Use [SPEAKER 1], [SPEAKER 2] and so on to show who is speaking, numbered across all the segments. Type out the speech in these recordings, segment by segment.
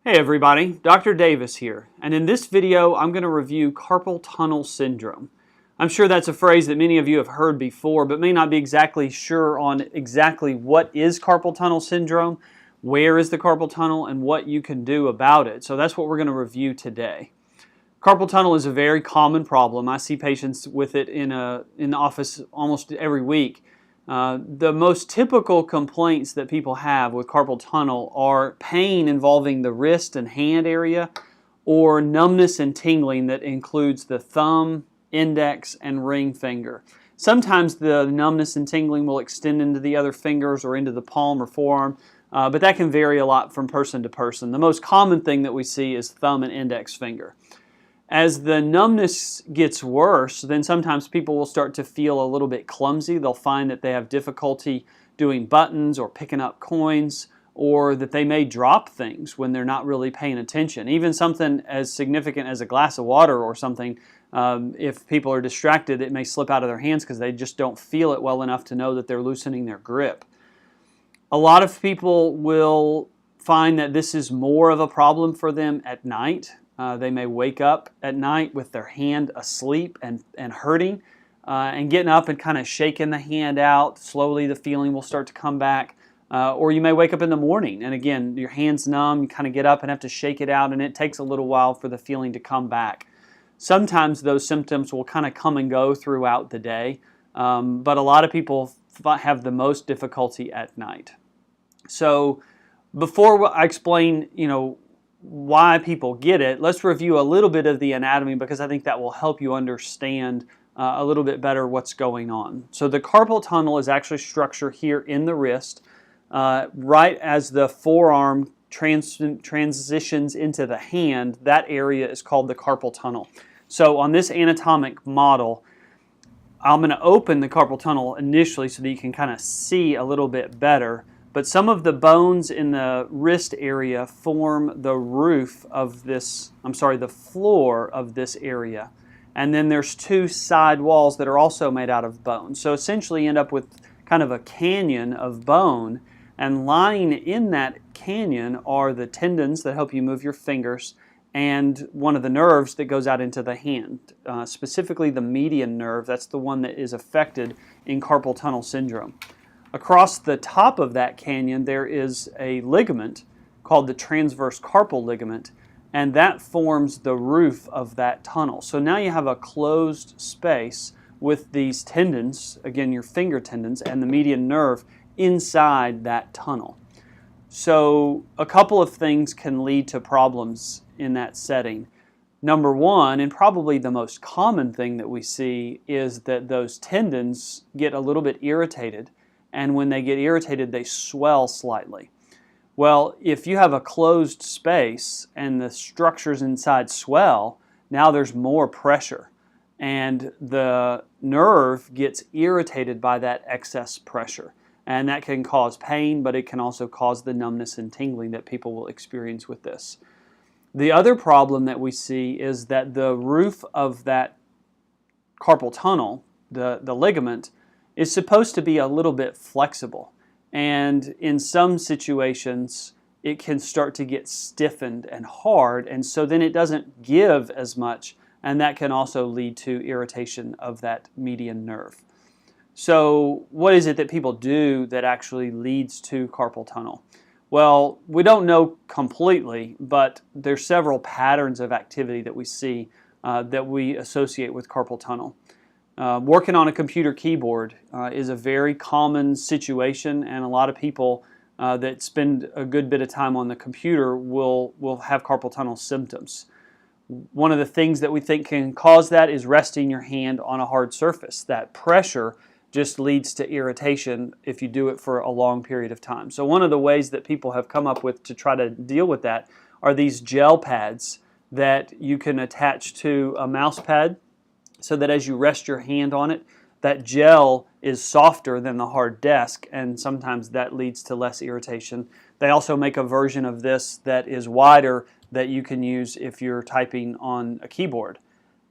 [SPEAKER 1] Hey everybody, Dr. Davis here, and in this video I'm going to review carpal tunnel syndrome. I'm sure that's a phrase that many of you have heard before, but may not be exactly sure on exactly what is carpal tunnel syndrome, where is the carpal tunnel, and what you can do about it. So that's what we're going to review today. Carpal tunnel is a very common problem. I see patients with it in the office almost every week. The most typical complaints that people have with carpal tunnel are pain involving the wrist and hand area, or numbness and tingling that includes the thumb, index, and ring finger. Sometimes the numbness and tingling will extend into the other fingers or into the palm or forearm, but that can vary a lot from person to person. The most common thing that we see is thumb and index finger. As the numbness gets worse, then sometimes people will start to feel a little bit clumsy. They'll find that they have difficulty doing buttons or picking up coins, or that they may drop things when they're not really paying attention. Even something as significant as a glass of water or something, if people are distracted, it may slip out of their hands because they just don't feel it well enough to know that they're loosening their grip. A lot of people will find that this is more of a problem for them at night. They may wake up at night with their hand asleep and hurting, and getting up and kind of shaking the hand out. Slowly the feeling will start to come back. Or you may wake up in the morning and again your hand's numb, you kind of get up and have to shake it out, and it takes a little while for the feeling to come back. Sometimes those symptoms will kind of come and go throughout the day, but a lot of people have the most difficulty at night. So before I explain, why people get it, let's review a little bit of the anatomy, because I think that will help you understand a little bit better what's going on. So the carpal tunnel is actually structure here in the wrist, right as the forearm transitions into the hand. That area is called the carpal tunnel. So on this anatomic model, I'm going to open the carpal tunnel initially so that you can kind of see a little bit better. But some of the bones in the wrist area form the roof of this, the floor of this area. And then there's two side walls that are also made out of bone. So essentially you end up with kind of a canyon of bone, and lying in that canyon are the tendons that help you move your fingers and one of the nerves that goes out into the hand, specifically the median nerve. That's the one that is affected in carpal tunnel syndrome. Across the top of that canyon there is a ligament called the transverse carpal ligament, and that forms the roof of that tunnel. So now you have a closed space with these tendons, again your finger tendons, and the median nerve inside that tunnel. So a couple of things can lead to problems in that setting. Number one, and probably the most common thing that we see, is that those tendons get a little bit irritated. And when they get irritated, they swell slightly. Well, if you have a closed space and the structures inside swell, now there's more pressure, and the nerve gets irritated by that excess pressure. And that can cause pain, but it can also cause the numbness and tingling that people will experience with this. The other problem that we see is that the roof of that carpal tunnel, the ligament, is supposed to be a little bit flexible, and in some situations it can start to get stiffened and hard, and so then it doesn't give as much, and that can also lead to irritation of that median nerve. So what is it that people do that actually leads to carpal tunnel? Well, we don't know completely, but there's several patterns of activity that we see that we associate with carpal tunnel. Working on a computer keyboard is a very common situation, and a lot of people that spend a good bit of time on the computer will have carpal tunnel symptoms. One of the things that we think can cause that is resting your hand on a hard surface. That pressure just leads to irritation if you do it for a long period of time. So one of the ways that people have come up with to try to deal with that are these gel pads that you can attach to a mouse pad, so that as you rest your hand on it, that gel is softer than the hard desk, and sometimes that leads to less irritation. They also make a version of this that is wider that you can use if you're typing on a keyboard.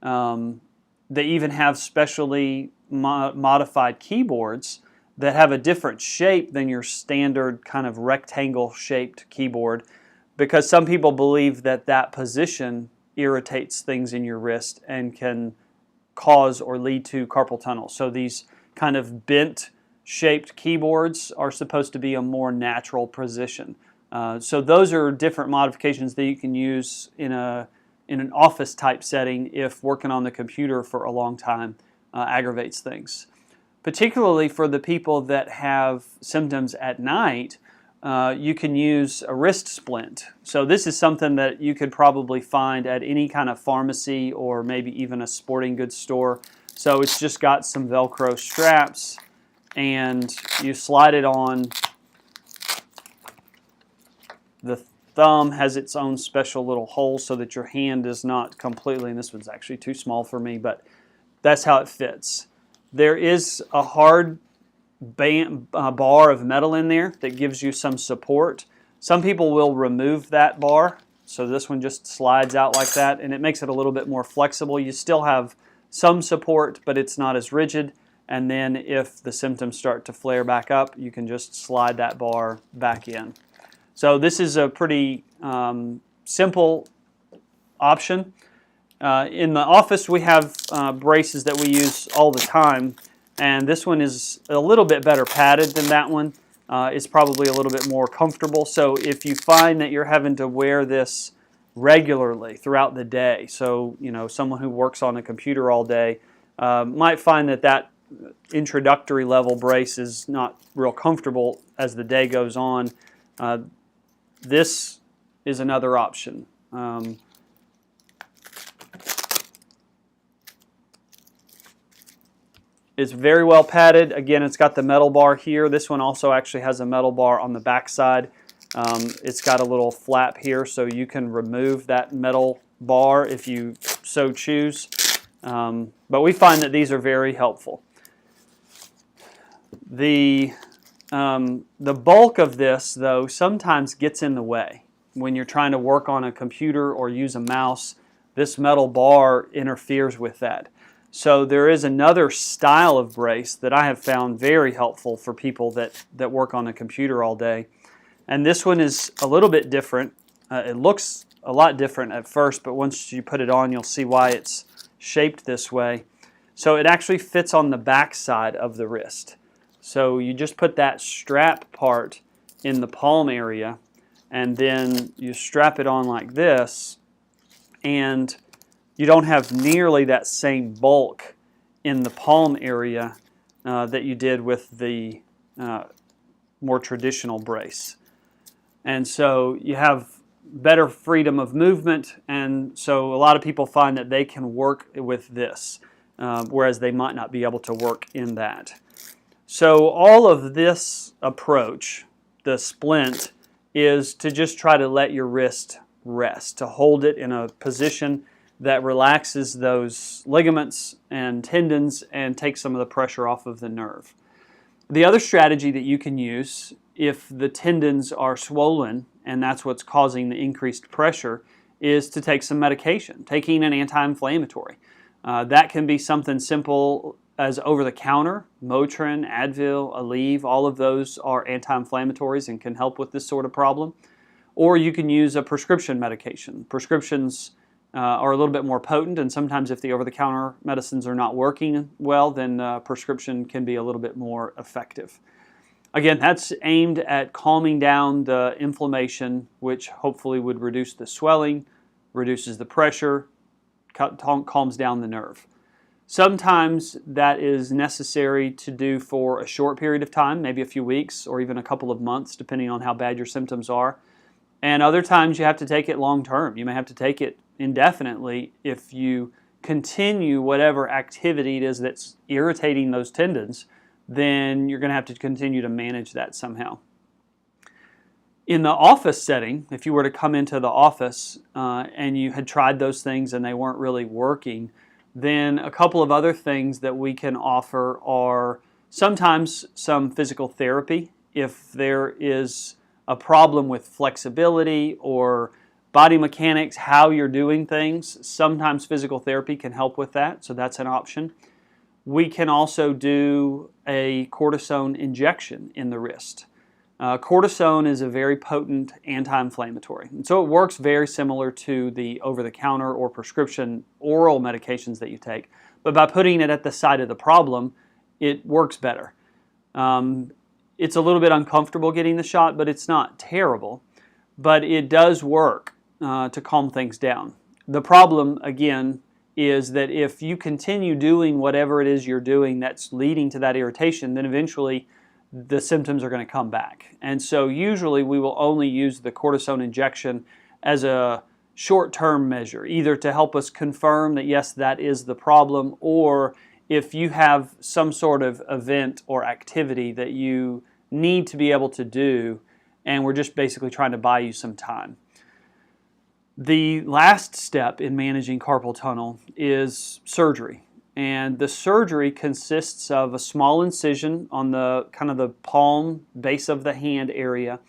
[SPEAKER 1] They even have specially modified keyboards that have a different shape than your standard kind of rectangle shaped keyboard, because some people believe that that position irritates things in your wrist and can cause or lead to carpal tunnel. So these kind of bent shaped keyboards are supposed to be a more natural position. So those are different modifications that you can use in an office type setting if working on the computer for a long time aggravates things. Particularly for the people that have symptoms at night, you can use a wrist splint. So this is something that you could probably find at any kind of pharmacy or maybe even a sporting goods store. So it's just got some Velcro straps and you slide it on. The thumb has its own special little hole so that your hand is not completely, and this one's actually too small for me, but that's how it fits. There is a hard bar of metal in there that gives you some support. Some people will remove that bar, so this one just slides out like that, and it makes it a little bit more flexible. You still have some support, but it's not as rigid, and then if the symptoms start to flare back up, you can just slide that bar back in. So this is a pretty simple option. In the office we have braces that we use all the time, and this one is a little bit better padded than that one. It's probably a little bit more comfortable. So if you find that you're having to wear this regularly throughout the day, so someone who works on a computer all day might find that that introductory level brace is not real comfortable as the day goes on. This is another option. It's very well padded. Again, it's got the metal bar here. This one also actually has a metal bar on the back side. It's got a little flap here, so you can remove that metal bar if you so choose. But we find that these are very helpful. The bulk of this, though, sometimes gets in the way. When you're trying to work on a computer or use a mouse, this metal bar interferes with that. So there is another style of brace that I have found very helpful for people that work on a computer all day. And this one is a little bit different. It looks a lot different at first, but once you put it on, you'll see why it's shaped this way. So it actually fits on the back side of the wrist. So you just put that strap part in the palm area, and then you strap it on like this, and you don't have nearly that same bulk in the palm area that you did with the more traditional brace. And so you have better freedom of movement, and so a lot of people find that they can work with this, whereas they might not be able to work in that. So all of this approach, the splint, is to just try to let your wrist rest, to hold it in a position that relaxes those ligaments and tendons and takes some of the pressure off of the nerve. The other strategy that you can use if the tendons are swollen and that's what's causing the increased pressure is to take some medication, taking an anti-inflammatory. That can be something simple as over-the-counter, Motrin, Advil, Aleve, all of those are anti-inflammatories and can help with this sort of problem. Or you can use a prescription medication. Prescriptions are a little bit more potent, and sometimes if the over-the-counter medicines are not working well, then prescription can be a little bit more effective. Again, that's aimed at calming down the inflammation, which hopefully would reduce the swelling, reduces the pressure, calms down the nerve. Sometimes that is necessary to do for a short period of time, maybe a few weeks or even a couple of months, depending on how bad your symptoms are. And other times you have to take it long term. You may have to take it indefinitely if you continue whatever activity it is that's irritating those tendons, then you're going to have to continue to manage that somehow. In the office setting, if you were to come into the office and you had tried those things and they weren't really working, then a couple of other things that we can offer are sometimes some physical therapy. If there is a problem with flexibility or body mechanics, how you're doing things, sometimes physical therapy can help with that, so that's an option. We can also do a cortisone injection in the wrist. Cortisone is a very potent anti-inflammatory, and so it works very similar to the over-the-counter or prescription oral medications that you take, but by putting it at the site of the problem, it works better. It's a little bit uncomfortable getting the shot, but it's not terrible, but it does work to calm things down. The problem, again, is that if you continue doing whatever it is you're doing that's leading to that irritation, then eventually the symptoms are going to come back. And so usually we will only use the cortisone injection as a short-term measure, either to help us confirm that yes, that is the problem, or if you have some sort of event or activity that you need to be able to do, and we're just basically trying to buy you some time. The last step in managing carpal tunnel is surgery. And the surgery consists of a small incision on the kind of the palm base of the hand area,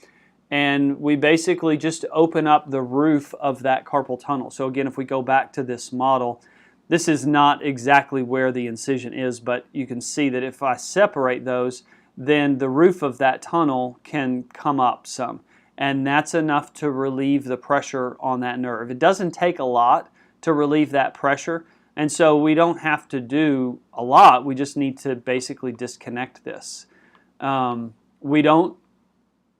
[SPEAKER 1] and we basically just open up the roof of that carpal tunnel. So again, if we go back to this model, this is not exactly where the incision is, but you can see that if I separate those, then the roof of that tunnel can come up some. And that's enough to relieve the pressure on that nerve. It doesn't take a lot to relieve that pressure, and so we don't have to do a lot. We just need to basically disconnect this. We don't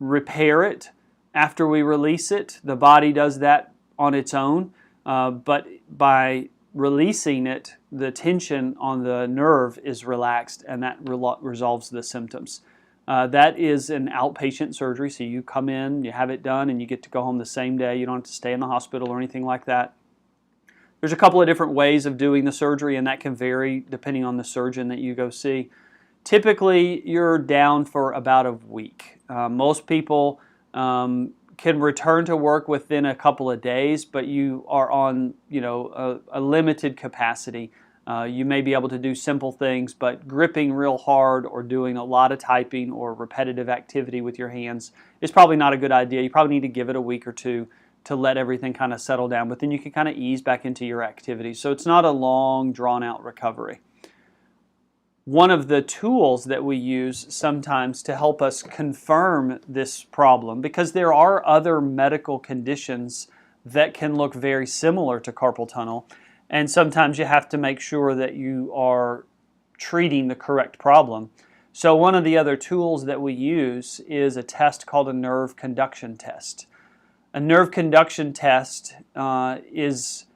[SPEAKER 1] repair it after we release it. The body does that on its own, but by releasing it, the tension on the nerve is relaxed, and that resolves the symptoms. That is an outpatient surgery, so you come in, you have it done, and you get to go home the same day. You don't have to stay in the hospital or anything like that. There's a couple of different ways of doing the surgery, and that can vary depending on the surgeon that you go see. Typically, you're down for about a week. Most people can return to work within a couple of days, but you are on a limited capacity. You may be able to do simple things, but gripping real hard or doing a lot of typing or repetitive activity with your hands is probably not a good idea. You probably need to give it a week or two to let everything kind of settle down, but then you can kind of ease back into your activities. So it's not a long, drawn-out recovery. One of the tools that we use sometimes to help us confirm this problem, because there are other medical conditions that can look very similar to carpal tunnel, and sometimes you have to make sure that you are treating the correct problem. So one of the other tools that we use is a test called a nerve conduction test. A nerve conduction test is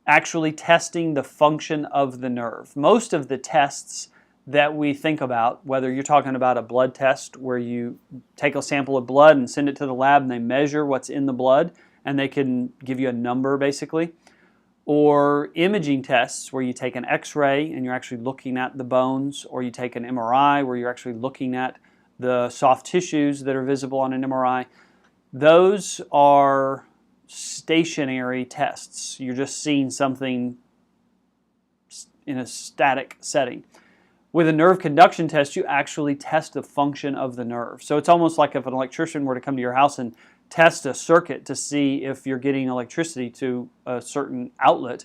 [SPEAKER 1] actually testing the function of the nerve. Most of the tests that we think about, whether you're talking about a blood test where you take a sample of blood and send it to the lab and they measure what's in the blood and they can give you a number basically, or imaging tests where you take an x-ray and you're actually looking at the bones, or you take an MRI where you're actually looking at the soft tissues that are visible on an MRI. Those are stationary tests. You're just seeing something in a static setting. With a nerve conduction test, you actually test the function of the nerve. So it's almost like if an electrician were to come to your house and test a circuit to see if you're getting electricity to a certain outlet.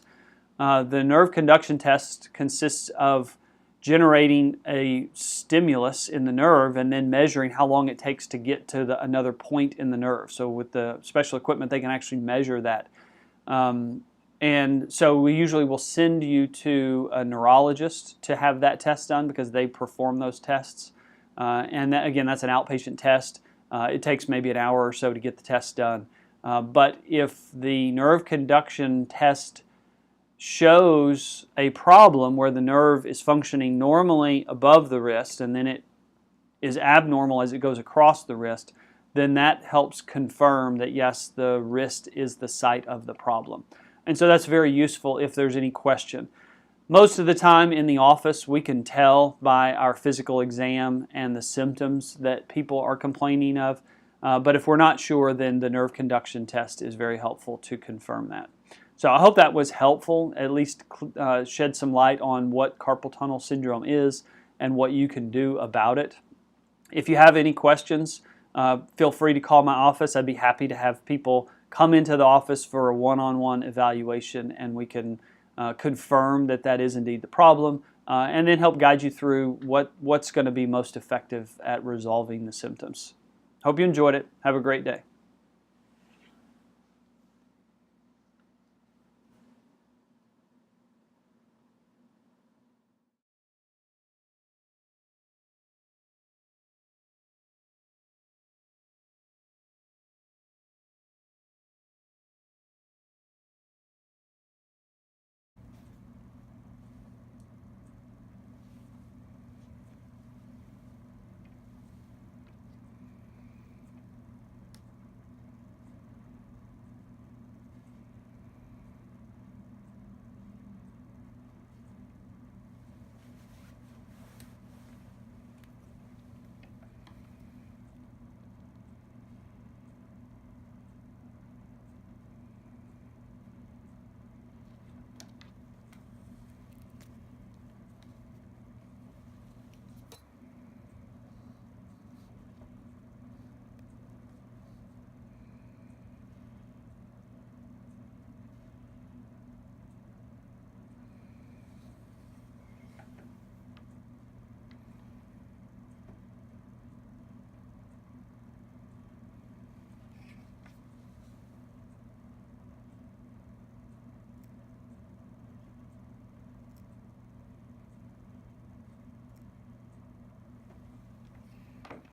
[SPEAKER 1] The nerve conduction test consists of generating a stimulus in the nerve and then measuring how long it takes to get to another point in the nerve. So with the special equipment, they can actually measure that. And so we usually will send you to a neurologist to have that test done because they perform those tests. And that, again, that's an outpatient test. It takes maybe an hour or so to get the test done. But if the nerve conduction test shows a problem where the nerve is functioning normally above the wrist and then it is abnormal as it goes across the wrist, then that helps confirm that yes, the wrist is the site of the problem. And so that's very useful if there's any question. Most of the time in the office we can tell by our physical exam and the symptoms that people are complaining of, but if we're not sure, then the nerve conduction test is very helpful to confirm that. So I hope that was helpful, at least shed some light on what carpal tunnel syndrome is and what you can do about it. If you have any questions, feel free to call my office. I'd be happy to have people come into the office for a one-on-one evaluation, and we can confirm that that is indeed the problem, and then help guide you through what's going to be most effective at resolving the symptoms. Hope you enjoyed it. Have a great day.